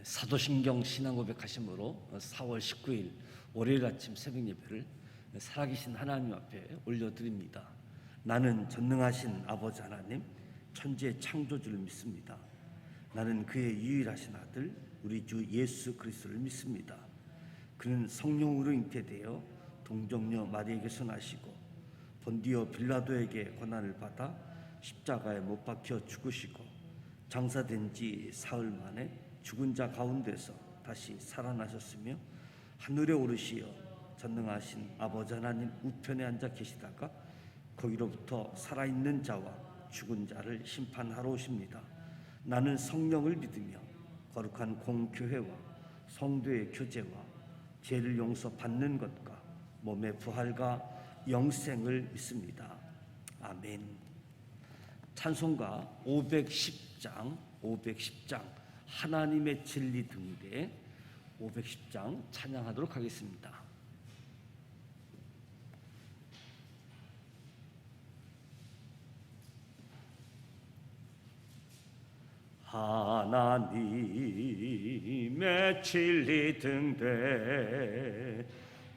사도신경 신앙고백 하심으로 4월 19일 월요일 아침 새벽 예배를 살아계신 하나님 앞에 올려드립니다. 나는 전능하신 아버지 하나님, 천지의 창조주를 믿습니다. 나는 그의 유일하신 아들 우리 주 예수 그리스도를 믿습니다. 그는 성령으로 잉태되어 동정녀 마리에게서 나시고 본디오 빌라도에게 고난을 받아 십자가에 못 박혀 죽으시고 장사된 지 사흘 만에 죽은 자 가운데서 다시 살아나셨으며 하늘에 오르시어 전능하신 아버지 하나님 우편에 앉아 계시다가 거기로부터 살아있는 자와 죽은 자를 심판하러 오십니다. 나는 성령을 믿으며 거룩한 공교회와 성도의 교제와 죄를 용서받는 것과 몸의 부활과 영생을 믿습니다. 아멘. 찬송가 510장 하나님의 진리 등대 510장 찬양하도록 하겠습니다. 하나님의 진리 등대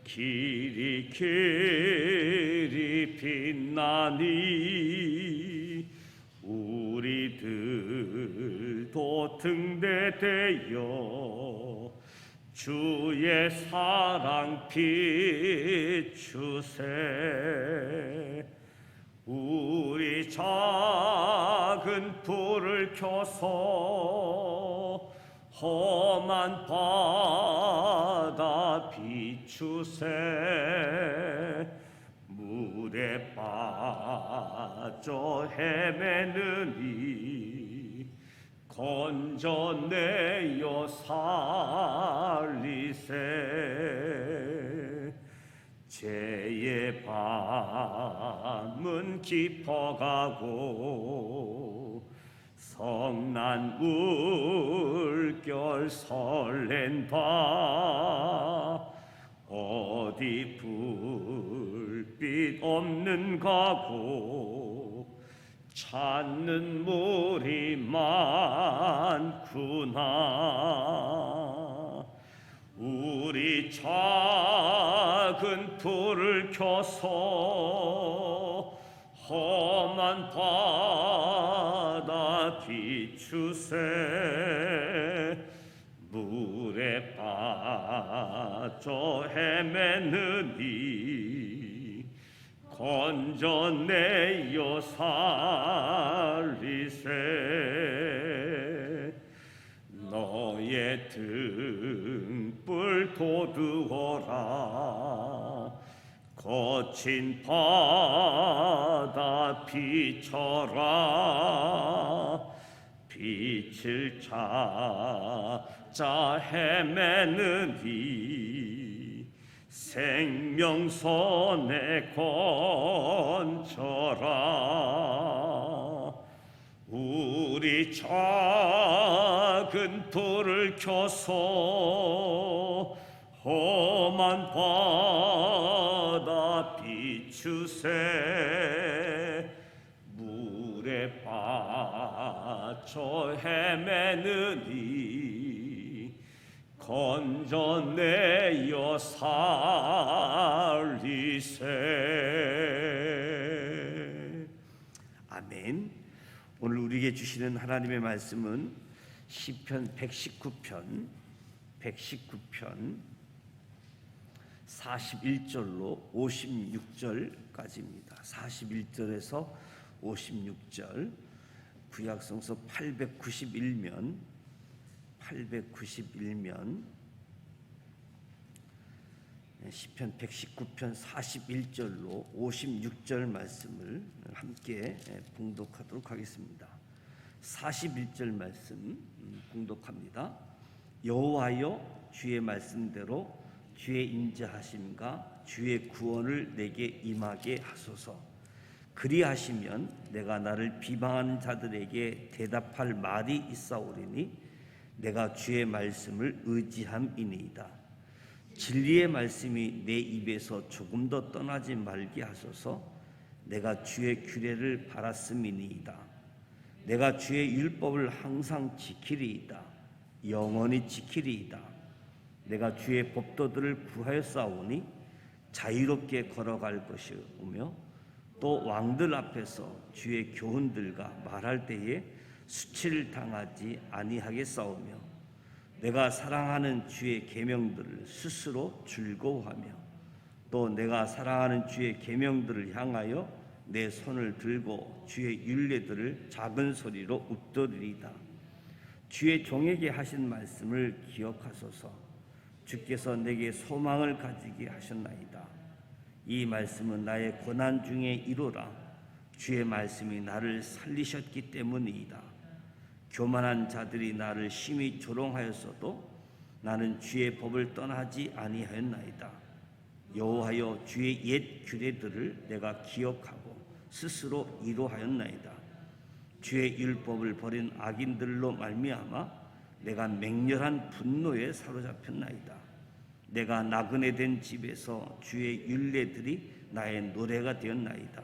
길이 빛나니 우리들도 등대되어 주의 사랑 비추세. 우리 작은 불을 켜서 험한 바다 비추세. 물에 빠져 헤매느니 건져내어 살리세. 죄의 밤은 깊어가고 성난 물결 설렌 바 어디 불빛 없는가고 찾는 물이 많구나. 우리 작은 불을 켜서 험한 바다 비추세. 물에 빠져 헤매느니 건져내어 살리세. 너의 등불 돋우어라. 거친 바다 비춰라. 빛을 찾아 헤매느니 생명선에 건져라. 우리 작은 불을 켜서 험한 바다 비추세. 물에 빠져 헤매느니 건져내어 살리세. 아멘. 오늘 우리에게 주시는 하나님의 말씀은 시편 119편 41절로 56절까지입니다. 41절에서 56절, 구약성서 891면 시편 119편 41절로 56절 말씀을 함께 봉독하도록 하겠습니다. 41절 말씀 봉독합니다. 여호와여, 주의 말씀대로 주의 인자하심과 주의 구원을 내게 임하게 하소서. 그리하시면 내가 나를 비방하는 자들에게 대답할 말이 있사오리니 내가 주의 말씀을 의지함이니이다. 진리의 말씀이 내 입에서 조금 더 떠나지 말게 하소서. 내가 주의 규례를 바랐음이니이다. 내가 주의 율법을 항상 지키리이다. 영원히 지키리이다. 내가 주의 법도들을 구하여 싸우니 자유롭게 걸어갈 것이오며 또 왕들 앞에서 주의 교훈들과 말할 때에 수치를 당하지 아니하겠사오며 내가 사랑하는 주의 계명들을 스스로 즐거워하며 또 내가 사랑하는 주의 계명들을 향하여 내 손을 들고 주의 율례들을 작은 소리로 웃돌리리이다. 주의 종에게 하신 말씀을 기억하소서. 주께서 내게 소망을 가지게 하셨나이다. 이 말씀은 나의 고난 중에 이루라. 주의 말씀이 나를 살리셨기 때문이다. 교만한 자들이 나를 심히 조롱하였어도 나는 주의 법을 떠나지 아니하였나이다. 여호와여, 주의 옛 규례들을 내가 기억하고 스스로 이루하였나이다. 주의 율법을 버린 악인들로 말미암아 내가 맹렬한 분노에 사로잡혔나이다. 내가 나그네 된 집에서 주의 율례들이 나의 노래가 되었나이다.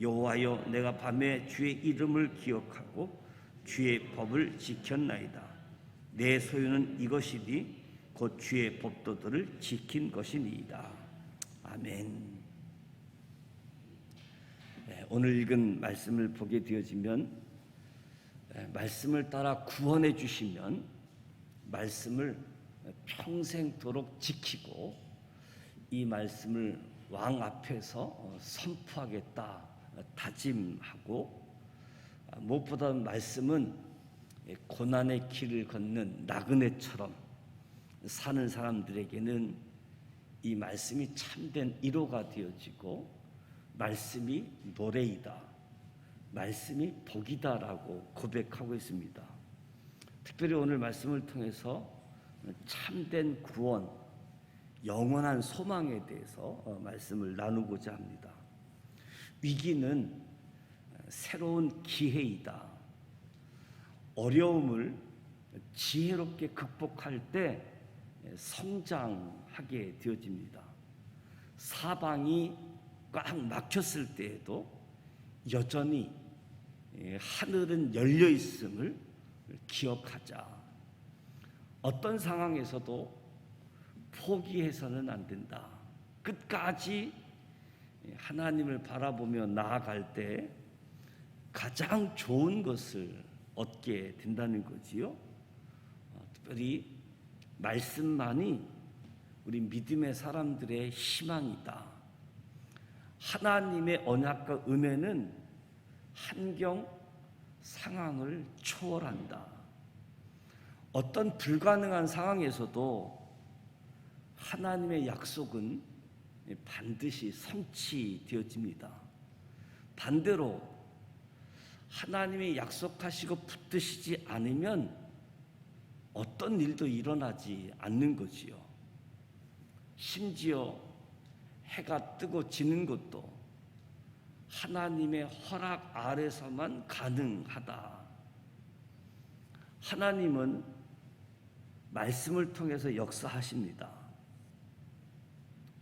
여호와여, 내가 밤에 주의 이름을 기억하고 주의 법을 지켰나이다. 내 소유는 이것이니 곧 주의 법도들을 지킨 것이니이다. 아멘. 오늘 읽은 말씀을 보게 되어지면 말씀을 따라 구원해 주시면 말씀을 평생도록 지키고 이 말씀을 왕 앞에서 선포하겠다 다짐하고, 무엇보다 말씀은 고난의 길을 걷는 나그네처럼 사는 사람들에게는 이 말씀이 참된 위로가 되어지고 말씀이 노래이다, 말씀이 복이다라고 고백하고 있습니다. 특별히 오늘 말씀을 통해서 참된 구원, 영원한 소망에 대해서 말씀을 나누고자 합니다. 위기는 새로운 기회이다. 어려움을 지혜롭게 극복할 때 성장하게 되어집니다. 사방이 꽉 막혔을 때에도 여전히 하늘은 열려 있음을 기억하자. 어떤 상황에서도 포기해서는 안 된다. 끝까지 하나님을 바라보며 나아갈 때 가장 좋은 것을 얻게 된다는 거지요. 특별히 말씀만이 우리 믿음의 사람들의 희망이다. 하나님의 언약과 은혜는 환경, 상황을 초월한다. 어떤 불가능한 상황에서도 하나님의 약속은 반드시 성취되어집니다. 반대로 하나님이 약속하시고 붙드시지 않으면 어떤 일도 일어나지 않는 거지요. 심지어 해가 뜨고 지는 것도 하나님의 허락 아래서만 가능하다. 하나님은 말씀을 통해서 역사하십니다.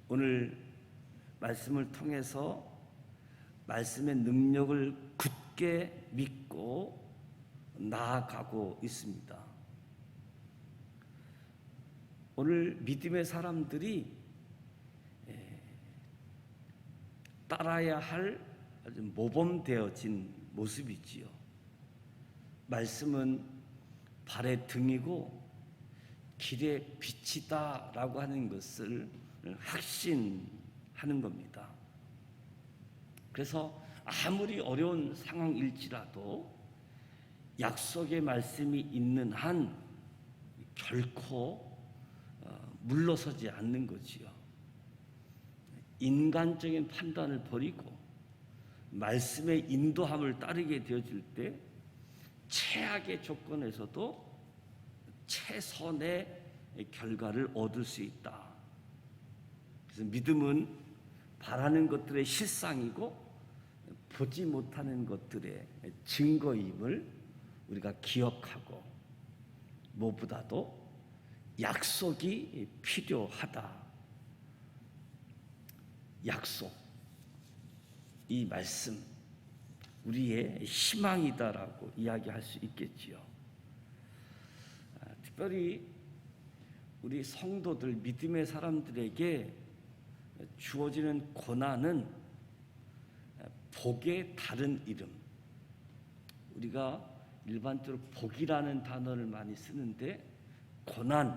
오늘 말씀을 통해서 말씀의 능력을 굳게 믿고 나아가고 있습니다. 오늘 믿음의 사람들이 따라야 할 아주 모범되어진 모습이지요. 말씀은 발의 등이고 길의 빛이다라고 하는 것을 확신하는 겁니다. 그래서 아무리 어려운 상황일지라도 약속의 말씀이 있는 한 결코 물러서지 않는 거지요. 인간적인 판단을 버리고 말씀의 인도함을 따르게 되어질 때 최악의 조건에서도 최선의 결과를 얻을 수 있다. 그래서 믿음은 바라는 것들의 실상이고 보지 못하는 것들의 증거임을 우리가 기억하고, 무엇보다도 약속이 필요하다. 약속, 이 말씀 우리의 희망이다라고 이야기할 수 있겠지요. 특별히 우리 성도들, 믿음의 사람들에게 주어지는 고난은 복의 다른 이름. 우리가 일반적으로 복이라는 단어를 많이 쓰는데 고난,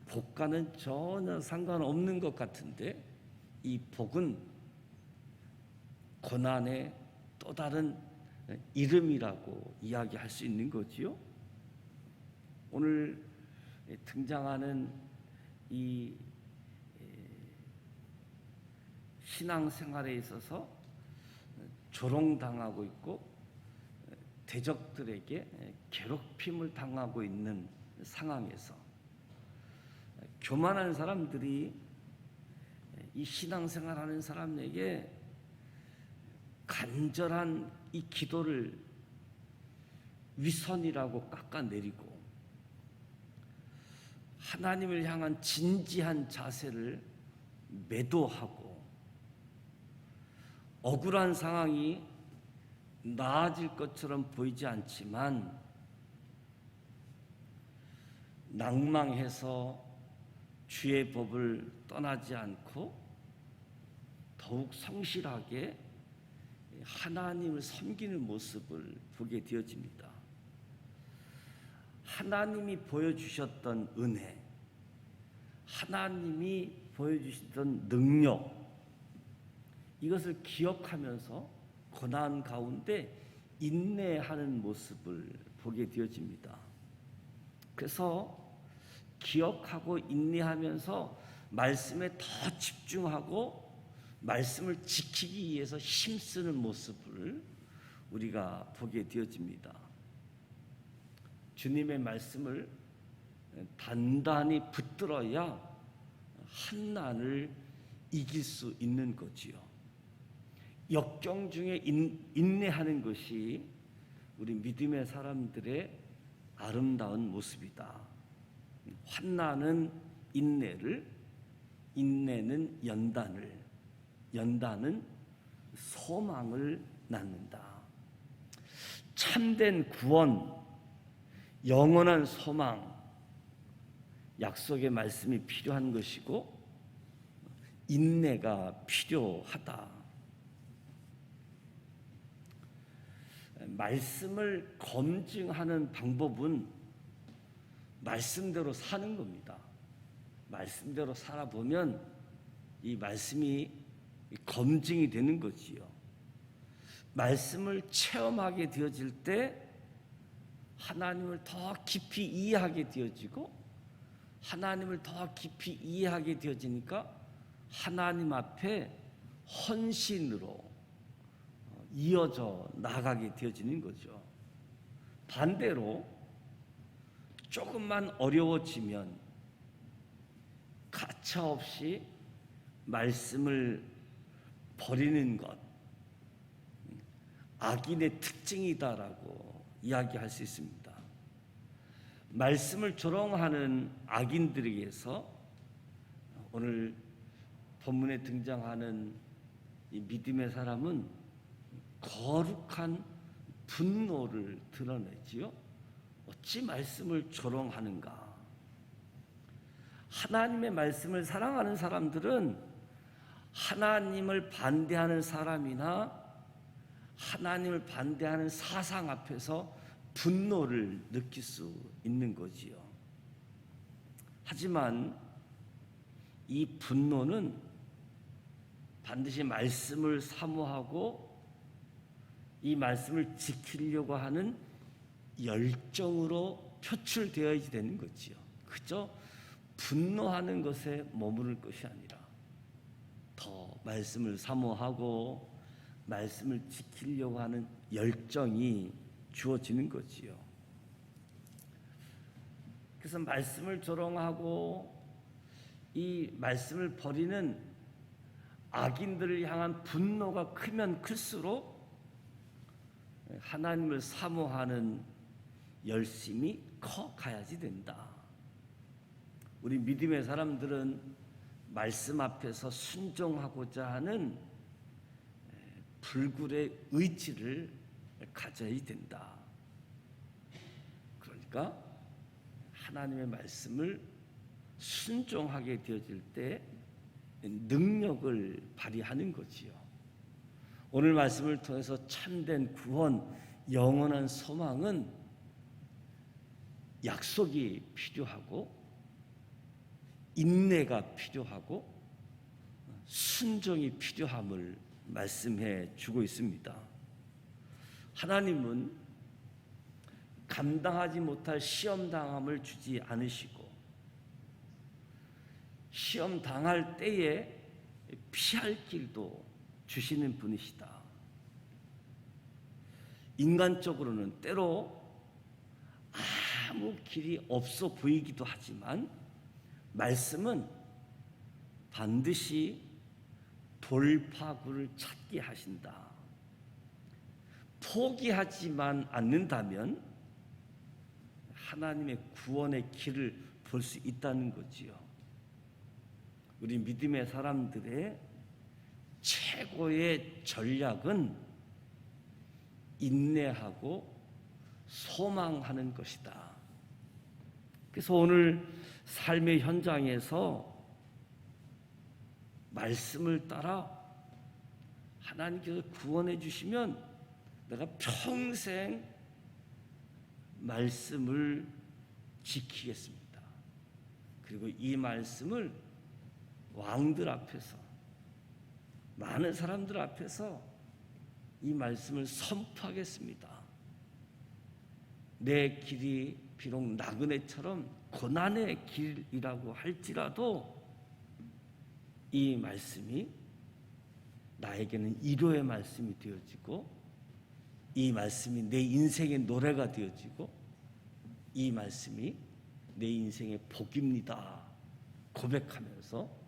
복과는 전혀 상관없는 것 같은데 이 복은 고난의 또 다른 이름이라고 이야기할 수 있는 거지요. 오늘 등장하는 이 신앙생활에 있어서 조롱당하고 있고 대적들에게 괴롭힘을 당하고 있는 상황에서 교만한 사람들이 이 신앙생활하는 사람에게 간절한 이 기도를 위선이라고 깎아내리고 하나님을 향한 진지한 자세를 매도하고 억울한 상황이 나아질 것처럼 보이지 않지만 낭망해서 주의 법을 떠나지 않고 더욱 성실하게 하나님을 섬기는 모습을 보게 되어집니다. 하나님이 보여주셨던 은혜, 하나님이 보여주셨던 능력, 이것을 기억하면서 고난 가운데 인내하는 모습을 보게 되어집니다. 그래서 기억하고 인내하면서 말씀에 더 집중하고 말씀을 지키기 위해서 힘쓰는 모습을 우리가 보게 되어집니다. 주님의 말씀을 단단히 붙들어야 한난을 이길 수 있는 거지요. 역경 중에 인내하는 것이 우리 믿음의 사람들의 아름다운 모습이다. 환난은 인내를, 인내는 연단을, 연단은 소망을 낳는다. 참된 구원, 영원한 소망, 약속의 말씀이 필요한 것이고 인내가 필요하다. 말씀을 검증하는 방법은 말씀대로 사는 겁니다. 말씀대로 살아보면 이 말씀이 검증이 되는 거지요. 말씀을 체험하게 되어질 때 하나님을 더 깊이 이해하게 되어지고 하나님을 더 깊이 이해하게 되어지니까 하나님 앞에 헌신으로 이어져 나가게 되어지는 거죠. 반대로 조금만 어려워지면 가차없이 말씀을 버리는 것, 악인의 특징이다라고 이야기할 수 있습니다. 말씀을 조롱하는 악인들에게서 오늘 본문에 등장하는 이 믿음의 사람은 거룩한 분노를 드러내지요. 어찌 말씀을 조롱하는가? 하나님의 말씀을 사랑하는 사람들은 하나님을 반대하는 사람이나 하나님을 반대하는 사상 앞에서 분노를 느낄 수 있는 거지요. 하지만 이 분노는 반드시 말씀을 사모하고 이 말씀을 지키려고 하는 열정으로 표출되어야 되는 거지요. 그저 분노하는 것에 머무를 것이 아니라 더 말씀을 사모하고 말씀을 지키려고 하는 열정이 주어지는 거지요. 그래서 말씀을 조롱하고 이 말씀을 버리는 악인들을 향한 분노가 크면 클수록 하나님을 사모하는 열심이 커가야지 된다. 우리 믿음의 사람들은 말씀 앞에서 순종하고자 하는 불굴의 의지를 가져야 된다. 그러니까 하나님의 말씀을 순종하게 되어질 때 능력을 발휘하는 거지요. 오늘 말씀을 통해서 참된 구원, 영원한 소망은 약속이 필요하고 인내가 필요하고 순종이 필요함을 말씀해 주고 있습니다. 하나님은 감당하지 못할 시험 당함을 주지 않으시고 시험 당할 때에 피할 길도 주시는 분이시다. 인간적으로는 때로 아무 길이 없어 보이기도 하지만 말씀은 반드시 돌파구를 찾게 하신다. 포기하지만 않는다면 하나님의 구원의 길을 볼 수 있다는 거지요. 우리 믿음의 사람들의 최고의 전략은 인내하고 소망하는 것이다. 그래서 오늘 삶의 현장에서 말씀을 따라 하나님께서 구원해 주시면 내가 평생 말씀을 지키겠습니다. 그리고 이 말씀을 왕들 앞에서 많은 사람들 앞에서 이 말씀을 선포하겠습니다. 내 길이 비록 나그네처럼 고난의 길이라고 할지라도 이 말씀이 나에게는 위로의 말씀이 되어지고 이 말씀이 내 인생의 노래가 되어지고 이 말씀이 내 인생의 복입니다. 고백하면서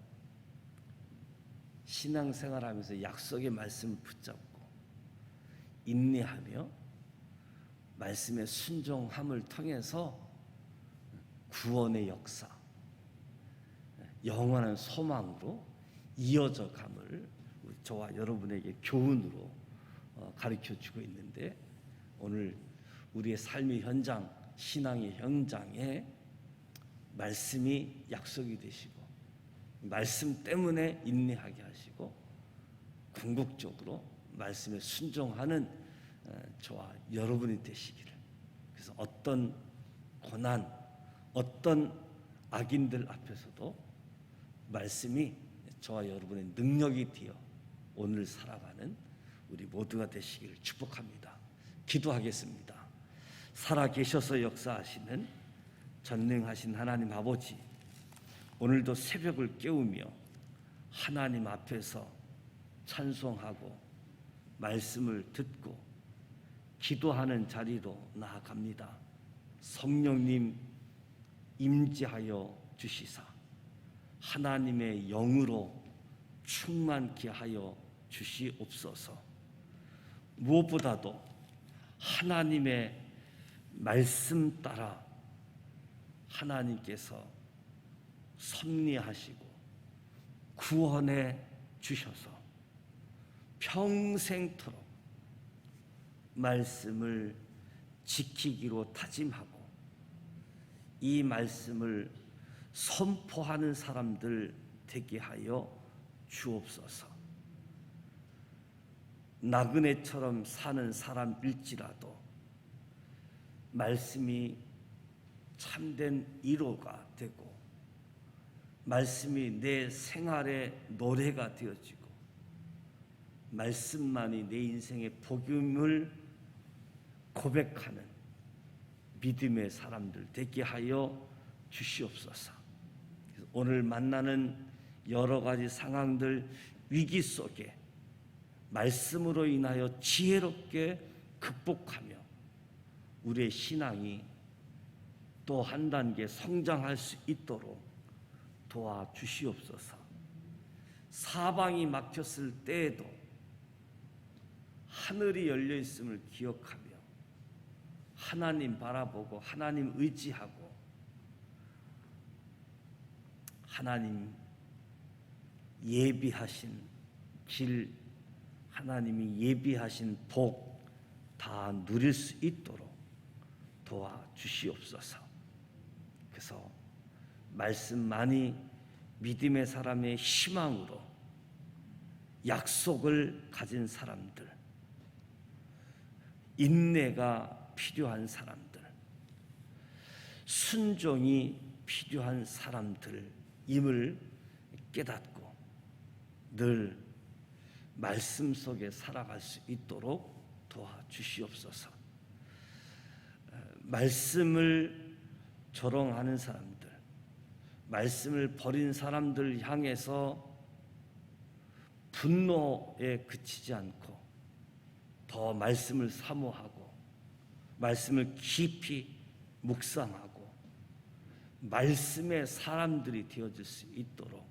신앙생활하면서 약속의 말씀을 붙잡고 인내하며 말씀의 순종함을 통해서 구원의 역사, 영원한 소망으로 이어져 감을 저와 여러분에게 교훈으로 가르쳐주고 있는데 오늘 우리의 삶의 현장, 신앙의 현장에 말씀이 약속이 되시고 말씀 때문에 인내하게 하시고 궁극적으로 말씀에 순종하는 저와 여러분이 되시기를. 그래서 어떤 고난, 어떤 악인들 앞에서도 말씀이 저와 여러분의 능력이 되어 오늘 살아가는 우리 모두가 되시기를 축복합니다. 기도하겠습니다. 살아계셔서 역사하시는 전능하신 하나님 아버지, 오늘도 새벽을 깨우며 하나님 앞에서 찬송하고 말씀을 듣고 기도하는 자리로 나아갑니다. 성령님 임재하여 주시사 하나님의 영으로 충만케 하여 주시옵소서. 무엇보다도 하나님의 말씀 따라 하나님께서 섭리하시고 구원해 주셔서 평생토록 말씀을 지키기로 다짐하고 이 말씀을 선포하는 사람들 되게 하여 주옵소서. 나그네처럼 사는 사람일지라도 말씀이 참된 위로가 되고 말씀이 내 생활의 노래가 되어지고 말씀만이 내 인생의 복음을 고백하는 믿음의 사람들 되게 하여 주시옵소서. 오늘 만나는 여러 가지 상황들, 위기 속에 말씀으로 인하여 지혜롭게 극복하며 우리의 신앙이 또 한 단계 성장할 수 있도록 도와주시옵소서. 사방이 막혔을 때에도 하늘이 열려 있음을 기억하며 하나님 바라보고 하나님 의지하고 하나님 예비하신 길, 하나님이 예비하신 복 다 누릴 수 있도록 도와주시옵소서. 그래서 말씀만이 믿음의 사람의 희망으로 약속을 가진 사람들, 인내가 필요한 사람들, 순종이 필요한 사람들임을 깨닫고 늘 말씀 속에 살아갈 수 있도록 도와주시옵소서. 말씀을 조롱하는 사람들, 말씀을 버린 사람들 향해서 분노에 그치지 않고 더 말씀을 사모하고 말씀을 깊이 묵상하고 말씀의 사람들이 되어질 수 있도록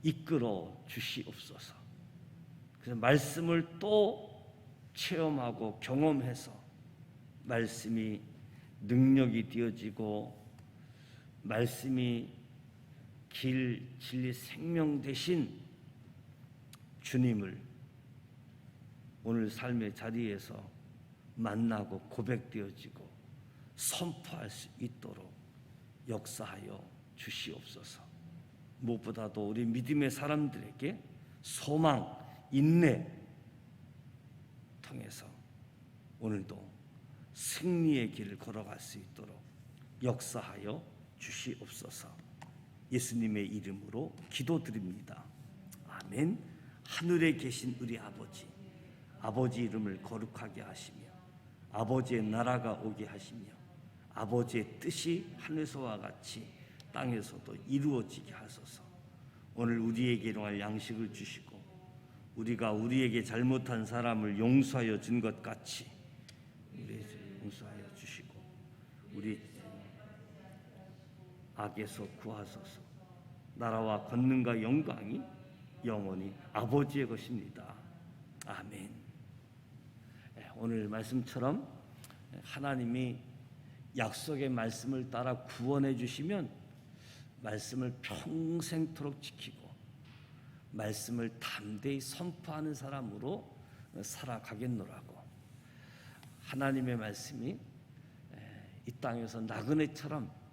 이끌어 주시옵소서. 그래서 말씀을 또 체험하고 경험해서 말씀이 능력이 되어지고 말씀이 길, 진리, 생명 되신 주님을 오늘 삶의 자리에서 만나고 고백되어지고 선포할 수 있도록 역사하여 주시옵소서. 무엇보다도 우리 믿음의 사람들에게 소망, 인내 통해서 오늘도 승리의 길을 걸어갈 수 있도록 역사하여 주시옵소서. 예수님의 이름으로 기도드립니다. 아멘. 하늘에 계신 우리 아버지, 아버지 이름을 거룩하게 하시며 아버지의 나라가 오게 하시며 아버지의 뜻이 하늘에서와 같이 땅에서도 이루어지게 하소서. 오늘 우리에게 일용할 양식을 주시고 우리가 우리에게 잘못한 사람을 용서하여 준 것 같이 우리에게 용서하여 주시고 우리 악에서 구하소서. 나라와 권능과 영광이 영원히 아버지의 것입니다. 아멘. 오늘 말씀처럼 하나님이 약속의 말씀을 따라 구원해 주시면 말씀을 평생토록 지키고 말씀을 담대히 선포하는 사람으로 살아가겠노라고. 하나님의 말씀이 이 땅에서 나그네처럼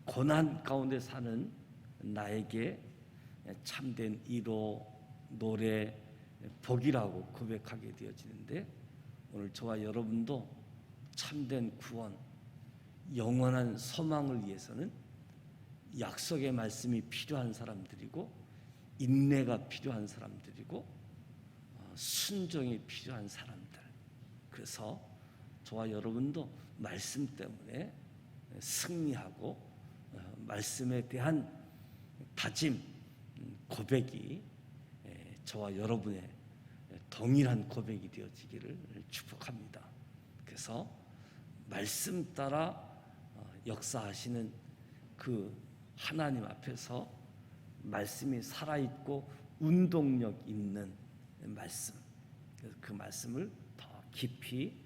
고난 가운데 사는 나에게 참된 위로, 노래, 복이라고 고백하게 되어지는데 오늘 저와 여러분도 참된 구원, 영원한 소망을 위해서는 약속의 말씀이 필요한 사람들이고 인내가 필요한 사람들이고 순종이 필요한 사람들. 그래서 저와 여러분도 말씀 때문에 승리하고 말씀에 대한 다짐, 고백이 저와 여러분의 동일한 고백이 되어지기를 축복합니다. 그래서 말씀 따라 역사하시는 그 하나님 앞에서 말씀이 살아있고 운동력 있는 말씀, 그 말씀을 더 깊이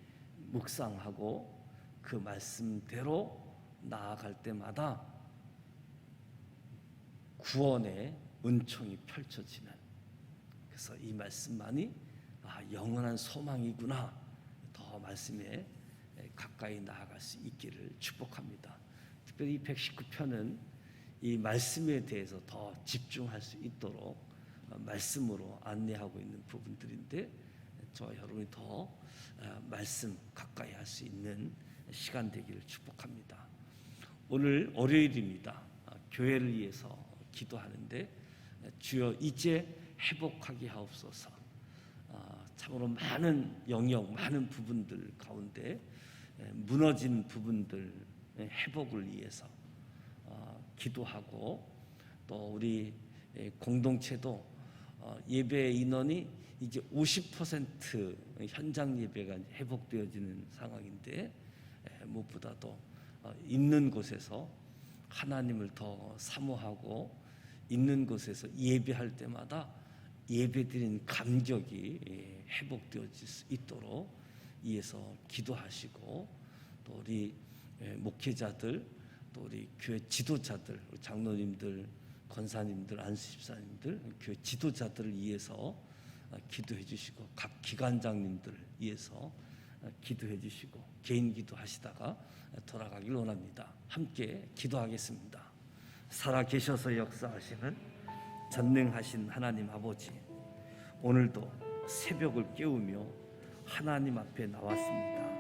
묵상하고 그 말씀대로 나아갈 때마다 구원의 은총이 펼쳐지는, 그래서 이 말씀만이 영원한 소망이구나, 더 말씀에 가까이 나아갈 수 있기를 축복합니다. 특별히 이 119편은 이 말씀에 대해서 더 집중할 수 있도록 말씀으로 안내하고 있는 부분들인데 저와 여러분이 더 말씀 가까이 할 수 있는 시간 되기를 축복합니다. 오늘 월요일입니다. 교회를 위해서 기도하는데 주여 이제 회복하게 하옵소서. 참으로 많은 영역, 많은 부분들 가운데 무너진 부분들 회복을 위해서 기도하고, 또 우리 공동체도 예배 인원이 이제 50% 현장 예배가 회복되어지는 상황인데 무엇보다도 있는 곳에서 하나님을 더 사모하고 있는 곳에서 예배할 때마다 예배드린 감격이 회복되어질 수 있도록 위해서 기도하시고, 또 우리 목회자들, 또 우리 교회 지도자들, 장로님들, 권사님들, 안수집사님들, 교회 지도자들을 위해서 기도해 주시고 각 기관장님들을 위해서 기도해 주시고 개인 기도하시다가 돌아가길 원합니다. 함께 기도하겠습니다. 살아 계셔서 역사하시는 전능하신 하나님 아버지, 오늘도 새벽을 깨우며 하나님 앞에 나왔습니다.